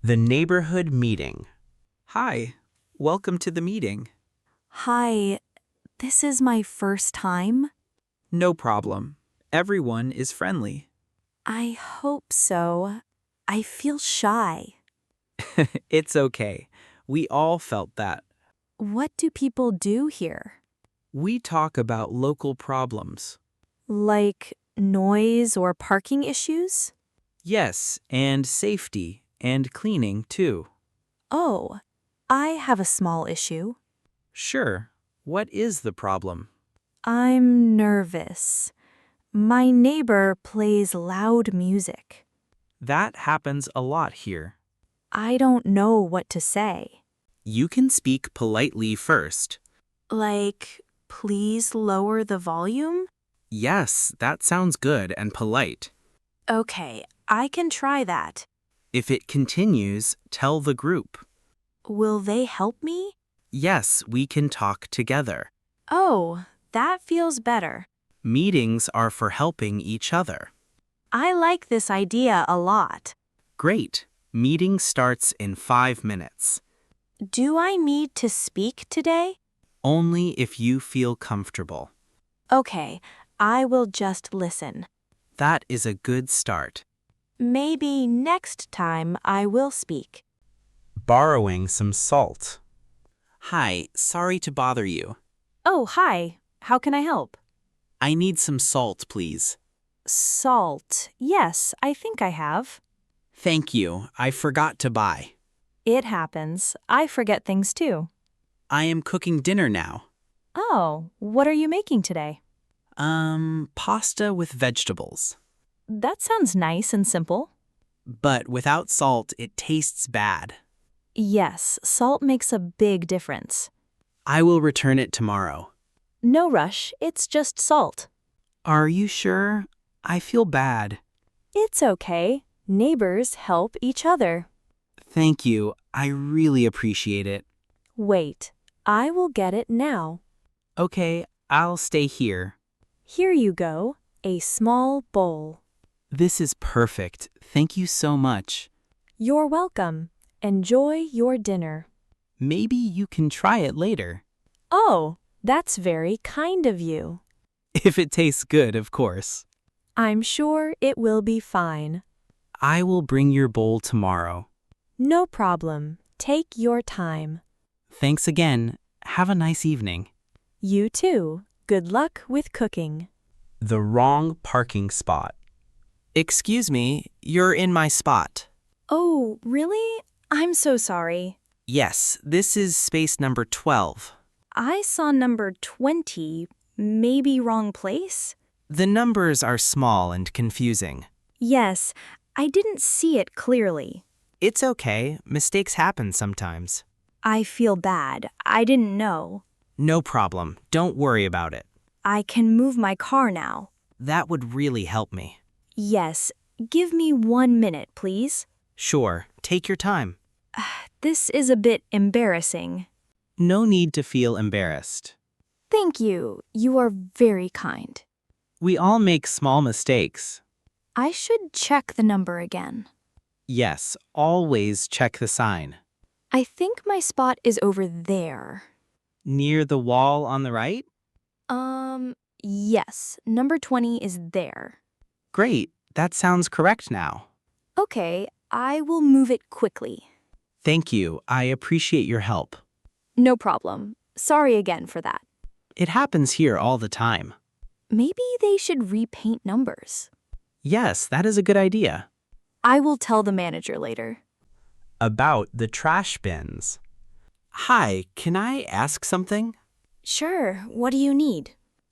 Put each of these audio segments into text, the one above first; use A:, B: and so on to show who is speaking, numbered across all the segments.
A: The neighborhood meeting.
B: Hi, welcome to the meeting.
C: Hi, this is my first time.
B: No problem. Everyone is friendly.
C: I hope so. I feel shy.
B: It's okay. We all felt that.
C: What do people do here?
B: We talk about local problems.
C: Like noise or parking issues?
B: Yes, and safety and cleaning too.
C: Oh, I have a small issue.
B: Sure. What is the problem?
C: I'm nervous. My neighbor plays loud music.
B: That happens a lot here.
C: I don't know what to say.
A: You can speak politely first.
C: Like, please lower the volume?
A: Yes, that sounds good and polite.
C: Okay, I can try that.
A: If it continues, tell the group.
C: Will they help me?
A: Yes, we can talk together.
C: Oh, that feels better.
A: Meetings are for helping each other.
C: I like this idea a lot.
A: Great. Meeting starts in 5 minutes.
C: Do I need to speak today?
A: Only if you feel comfortable.
C: Okay, I will just listen.
A: That is a good start.
C: Maybe next time I will speak.
A: Borrowing some salt. Hi, sorry to bother you.
C: Oh, hi. How can I help?
A: I need some salt, please.
C: Salt. Yes, I think I have.
A: Thank you. I forgot to buy.
C: It happens. I forget things too.
A: I am cooking dinner now.
C: Oh, what are you making today?
A: Pasta with vegetables.
C: That sounds nice and simple.
A: But without salt, it tastes bad.
C: Yes, salt makes a big difference.
A: I will return it tomorrow.
C: No rush, it's just salt.
A: Are you sure? I feel bad.
C: It's okay. Neighbors help each other.
A: Thank you. I really appreciate it.
C: Wait, I will get it now.
A: Okay, I'll stay here.
C: Here you go, a small bowl.
A: This is perfect. Thank you so much.
C: You're welcome. Enjoy your dinner.
A: Maybe you can try it later.
C: Oh, that's very kind of you.
A: If it tastes good, of course.
C: I'm sure it will be fine.
A: I will bring your bowl tomorrow.
C: No problem. Take your time.
A: Thanks again. Have a nice evening.
C: You too. Good luck with cooking.
A: The wrong parking spot. Excuse me, you're in my spot.
C: Oh, really? I'm so sorry.
A: Yes, this is space number 12.
C: I saw number 20. Maybe wrong place?
A: The numbers are small and confusing.
C: Yes, I didn't see it clearly.
A: It's okay, mistakes happen sometimes.
C: I feel bad. I didn't know.
A: No problem, don't worry about it.
C: I can move my car now.
A: That would really help me.
C: Yes, give me 1 minute, please.
A: Sure, take your time.
C: This is a bit embarrassing.
A: No need to feel embarrassed.
C: Thank you. You are very kind.
A: We all make small mistakes.
C: I should check the number again.
A: Yes, always check the sign.
C: I think my spot is over there.
A: Near the wall on the right?
C: Yes, number 20 is there.
A: Great, that sounds correct now.
C: Okay, I will move it quickly.
A: Thank you, I appreciate your help.
C: No problem. Sorry again for that.
A: It happens here all the time.
C: Maybe they should repaint numbers.
A: Yes, that is a good idea.
C: I will tell the manager later.
A: About the trash bins. Hi, can I ask something?
C: Sure, what do you need?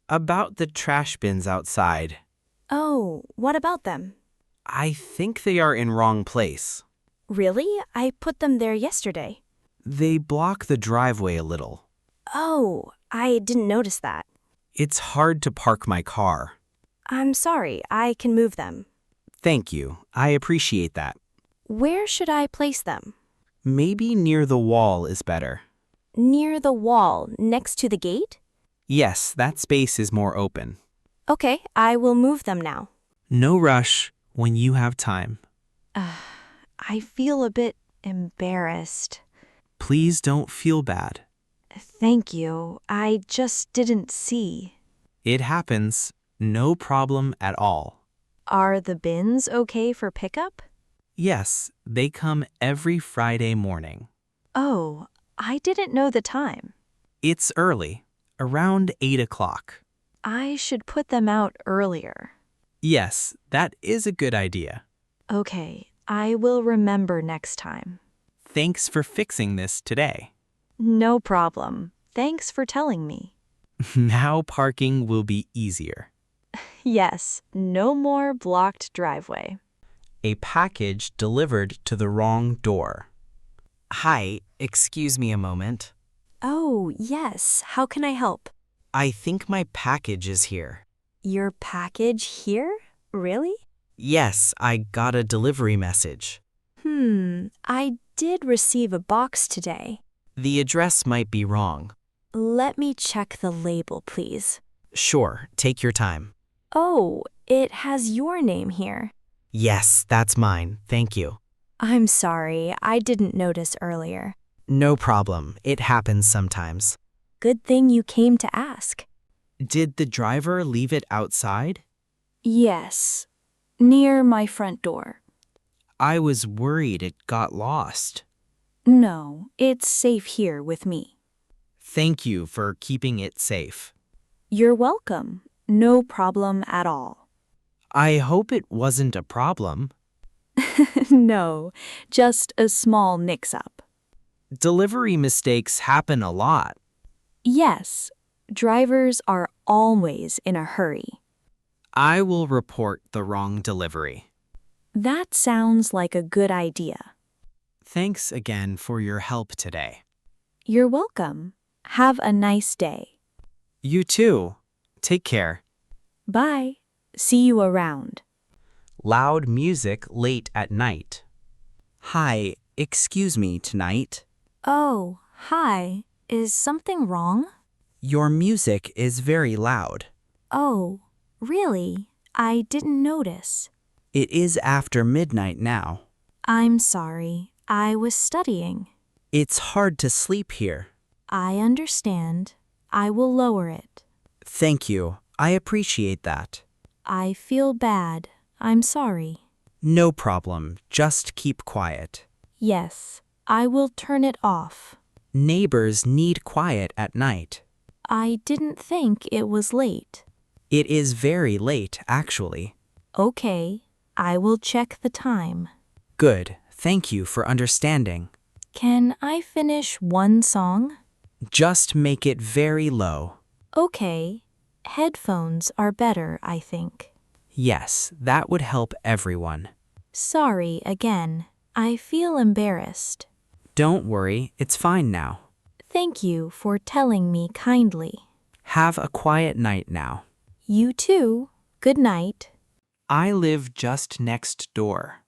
A: About the trash bins outside.
C: Oh, what about them?
A: I think they are in wrong place.
C: Really? I put them there yesterday.
A: They block the driveway a little.
C: Oh, I didn't notice that.
A: It's hard to park my car.
C: I'm sorry, I can move them.
A: Thank you, I appreciate that.
C: Where should I place them?
A: Maybe near the wall is better.
C: Near the wall, next to the gate?
A: Yes, that space is more open.
C: Okay, I will move them now.
A: No rush when you have time.
C: I feel a bit embarrassed.
A: Please don't feel bad.
C: Thank you. I just didn't see.
A: It happens. No problem at all.
C: Are the bins okay for pickup?
A: Yes, they come every Friday morning.
C: Oh, I didn't know the time.
A: It's early, around 8 o'clock.
C: I should put them out earlier.
A: Yes, that is a good idea.
C: Okay, I will remember next time.
A: Thanks for fixing this today.
C: No problem. Thanks for telling me.
A: Now parking will be easier.
C: Yes, no more blocked driveway.
A: A package delivered to the wrong door. Hi, excuse me a moment.
C: Oh, yes. How can I help?
A: I think my package is here.
C: Your package here? Really?
A: Yes, I got a delivery message.
C: I did receive a box today.
A: The address might be wrong.
C: Let me check the label, please.
A: Sure, take your time.
C: Oh, it has your name here.
A: Yes, that's mine. Thank you.
C: I'm sorry, I didn't notice earlier.
A: No problem. It happens sometimes.
C: Good thing you came to ask.
A: Did the driver leave it outside?
C: Yes, near my front door.
A: I was worried it got lost.
C: No, it's safe here with me.
A: Thank you for keeping it safe.
C: You're welcome. No problem at all.
A: I hope it wasn't a problem.
C: No, just a small mix-up.
A: Delivery mistakes happen a lot.
C: Yes, drivers are always in a hurry.
A: I will report the wrong delivery.
C: That sounds like a good idea.
A: Thanks again for your help today.
C: You're welcome. Have a nice day.
A: You too. Take care.
C: Bye. See you around.
A: Loud music late at night. Hi, excuse me tonight.
C: Oh, hi. Is something wrong?
A: Your music is very loud.
C: Oh, really? I didn't notice.
A: It is after midnight now.
C: I'm sorry. I was studying.
A: It's hard to sleep here.
C: I understand. I will lower it.
A: Thank you. I appreciate that.
C: I feel bad. I'm sorry.
A: No problem. Just keep quiet.
C: Yes, I will turn it off.
A: Neighbors need quiet at night.
C: I didn't think it was late.
A: It is very late, actually.
C: Okay, I will check the time.
A: Good. Thank you for understanding.
C: Can I finish one song?
A: Just make it very low.
C: Okay. Headphones are better, I think.
A: Yes, that would help everyone.
C: Sorry again. I feel embarrassed.
A: Don't worry, it's fine now.
C: Thank you for telling me kindly.
A: Have a quiet night now.
C: You too. Good night.
A: I live just next door.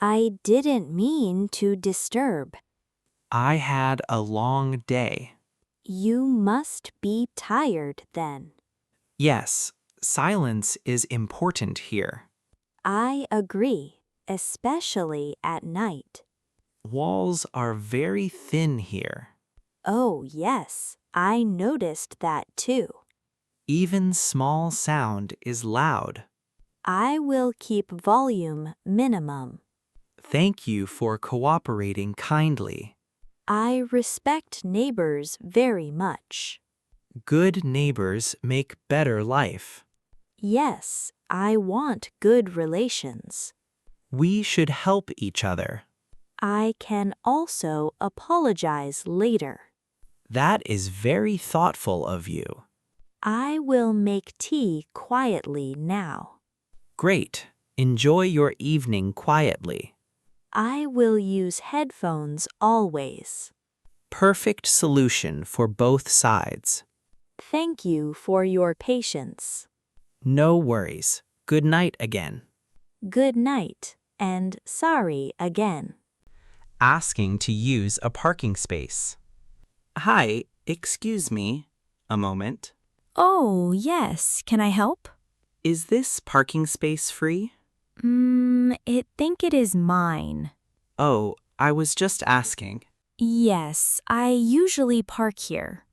C: I didn't mean to disturb.
A: I had a long day.
C: You must be tired then.
A: Yes, silence is important here.
C: I agree, especially at night.
A: Walls are very thin here.
C: Oh, yes, I noticed that too.
A: Even small sound is loud.
C: I will keep volume minimum.
A: Thank you for cooperating kindly.
C: I respect neighbors very much.
A: Good neighbors make better life.
C: Yes, I want good relations.
A: We should help each other.
C: I can also apologize later.
A: That is very thoughtful of you.
C: I will make tea quietly now.
A: Great. Enjoy your evening quietly.
C: I will use headphones always.
A: Perfect solution for both sides.
C: Thank you for your patience.
A: No worries. Good night again.
C: Good night, and sorry again.
A: Asking to use a parking space. Hi, excuse me. A moment.
C: Oh, yes. Can I help?
A: Is this parking space free?
C: I think it is mine.
A: Oh, I was just asking.
C: Yes, I usually park here.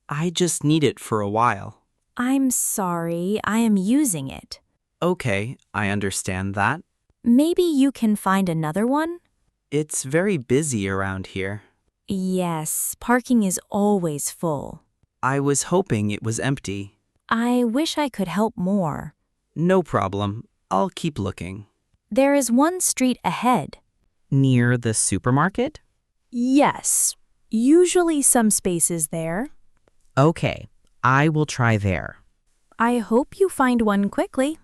A: I just need it for a while.
C: I'm sorry, I am using it.
A: Okay, I understand that.
C: Maybe you can find another one?
A: It's very busy around here.
C: Yes, parking is always full.
A: I was hoping it was empty.
C: I wish I could help more.
A: No problem. I'll keep looking.
C: There is one street ahead.
B: Near the supermarket?
C: Yes, usually some spaces there.
B: Okay, I will try there.
C: I hope you find one quickly.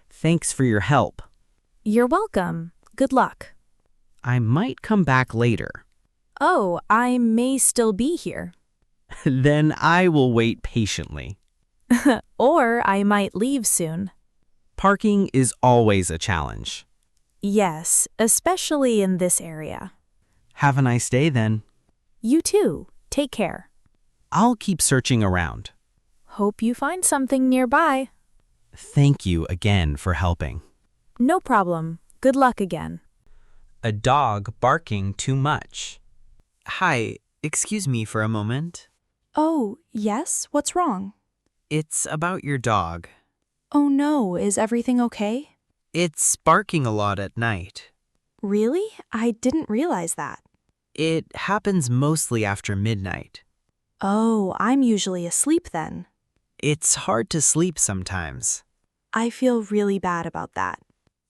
B: Thanks for your help.
C: You're welcome. Good luck.
B: I might come back later.
C: Oh, I may still be here.
B: Then I will wait patiently.
C: Or I might leave soon.
B: Parking is always a challenge.
C: Yes, especially in this area.
B: Have a nice day then.
C: You too. Take care.
B: I'll keep searching around.
C: Hope you find something nearby.
B: Thank you again for helping.
C: No problem. Good luck again.
A: A dog barking too much. Hi, excuse me for a moment.
C: Oh, yes? What's wrong?
A: It's about your dog.
C: Oh no, is everything okay?
A: It's barking a lot at night.
C: Really? I didn't realize that.
A: It happens mostly after midnight.
C: Oh, I'm usually asleep then.
A: It's hard to sleep sometimes.
C: I feel really bad about that.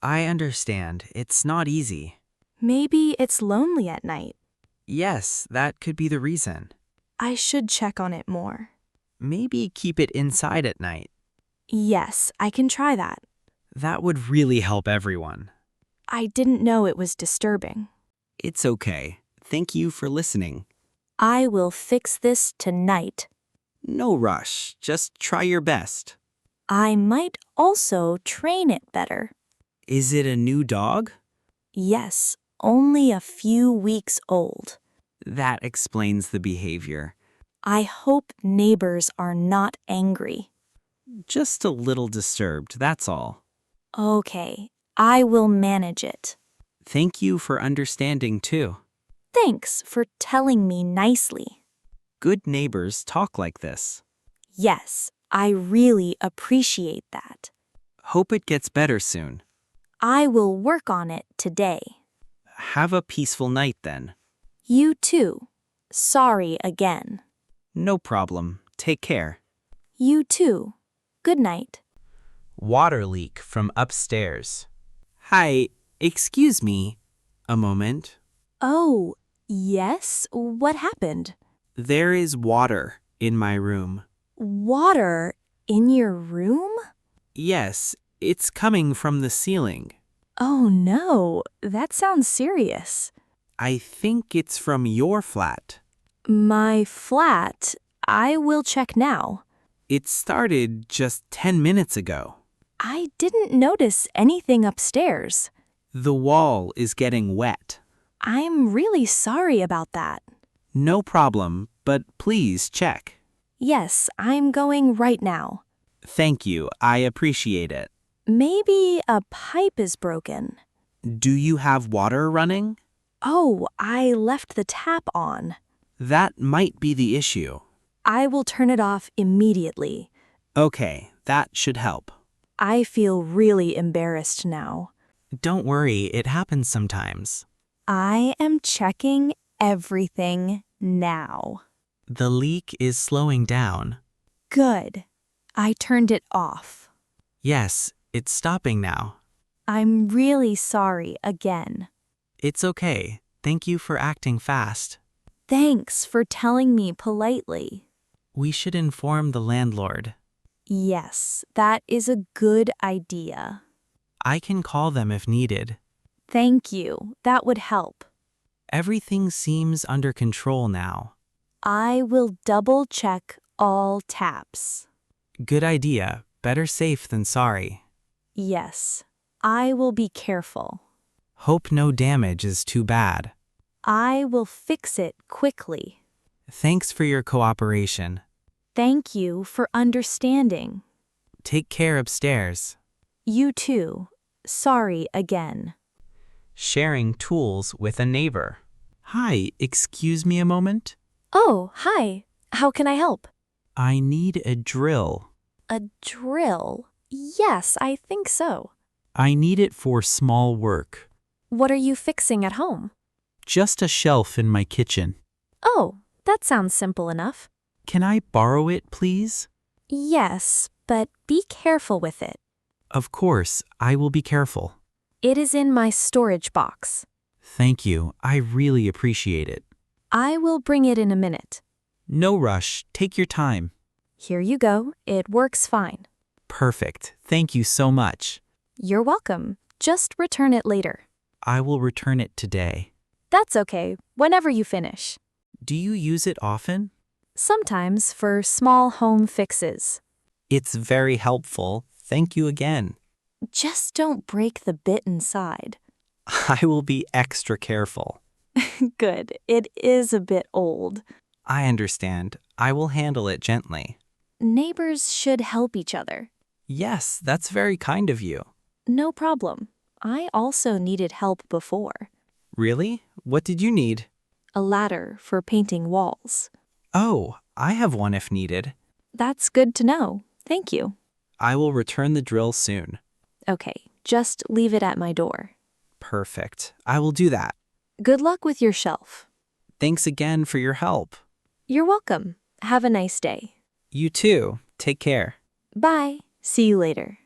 A: I understand. It's not easy.
C: Maybe it's lonely at night.
A: Yes, that could be the reason.
C: I should check on it more.
A: Maybe keep it inside at night.
C: Yes, I can try that.
A: That would really help everyone.
C: I didn't know it was disturbing.
A: It's okay. Thank you for listening.
C: I will fix this tonight.
A: No rush. Just try your best.
C: I might also train it better.
A: Is it a new dog?
C: Yes, only a few weeks old.
A: That explains the behavior.
C: I hope neighbors are not angry.
A: Just a little disturbed, that's all.
C: Okay, I will manage it.
A: Thank you for understanding too.
C: Thanks for telling me nicely.
A: Good neighbors talk like this.
C: Yes, I really appreciate that.
A: Hope it gets better soon.
C: I will work on it today.
A: Have a peaceful night then.
C: You too. Sorry again.
A: No problem. Take care.
C: You too. Good night.
A: Water leak from upstairs. Hi, excuse me. A moment.
C: Oh, yes? What happened?
A: There is water in my room.
C: Water in your room?
A: Yes, it's coming from the ceiling.
C: Oh no, that sounds serious.
A: I think it's from your flat.
C: My flat? I will check now.
A: It started just 10 minutes ago.
C: I didn't notice anything upstairs.
A: The wall is getting wet.
C: I'm really sorry about that.
A: No problem, but please check.
C: Yes, I'm going right now.
A: Thank you, I appreciate it.
C: Maybe a pipe is broken.
A: Do you have water running?
C: Oh, I left the tap on.
A: That might be the issue.
C: I will turn it off immediately.
A: Okay, that should help.
C: I feel really embarrassed now.
A: Don't worry, it happens sometimes.
C: I am checking everything now.
A: The leak is slowing down.
C: Good. I turned it off.
A: Yes, it's stopping now.
C: I'm really sorry again.
A: It's okay. Thank you for acting fast.
C: Thanks for telling me politely.
A: We should inform the landlord.
C: Yes, that is a good idea.
A: I can call them if needed.
C: Thank you. That would help.
A: Everything seems under control now.
C: I will double check all taps.
A: Good idea. Better safe than sorry.
C: Yes, I will be careful.
A: Hope no damage is too bad.
C: I will fix it quickly.
A: Thanks for your cooperation.
C: Thank you for understanding.
A: Take care upstairs.
C: You too. Sorry again.
A: Sharing tools with a neighbor.
B: Hi, excuse me a moment.
C: Oh, hi. How can I help?
B: I need a drill.
C: A drill? Yes, I think so.
B: I need it for small work.
C: What are you fixing at home?
B: Just a shelf in my kitchen.
C: Oh, that sounds simple enough.
B: Can I borrow it, please?
C: Yes, but be careful with it.
B: Of course, I will be careful.
C: It is in my storage box.
B: Thank you. I really appreciate it.
C: I will bring it in a minute.
B: No rush. Take your time.
C: Here you go. It works fine.
B: Perfect. Thank you so much.
C: You're welcome. Just return it later.
B: I will return it today.
C: That's okay, whenever you finish.
B: Do you use it often?
C: Sometimes for small home fixes.
A: It's very helpful. Thank you again.
C: Just don't break the bit inside.
A: I will be extra careful.
C: Good. It is a bit old.
A: I understand. I will handle it gently.
C: Neighbors should help each other.
A: Yes, that's very kind of you.
C: No problem. I also needed help before.
A: Really? What did you need?
C: A ladder for painting walls.
A: Oh, I have one if needed.
C: That's good to know. Thank you.
A: I will return the drill soon.
C: Okay, just leave it at my door.
A: Perfect. I will do that.
C: Good luck with your shelf.
A: Thanks again for your help.
C: You're welcome. Have a nice day.
A: You too. Take care.
C: Bye. See you later.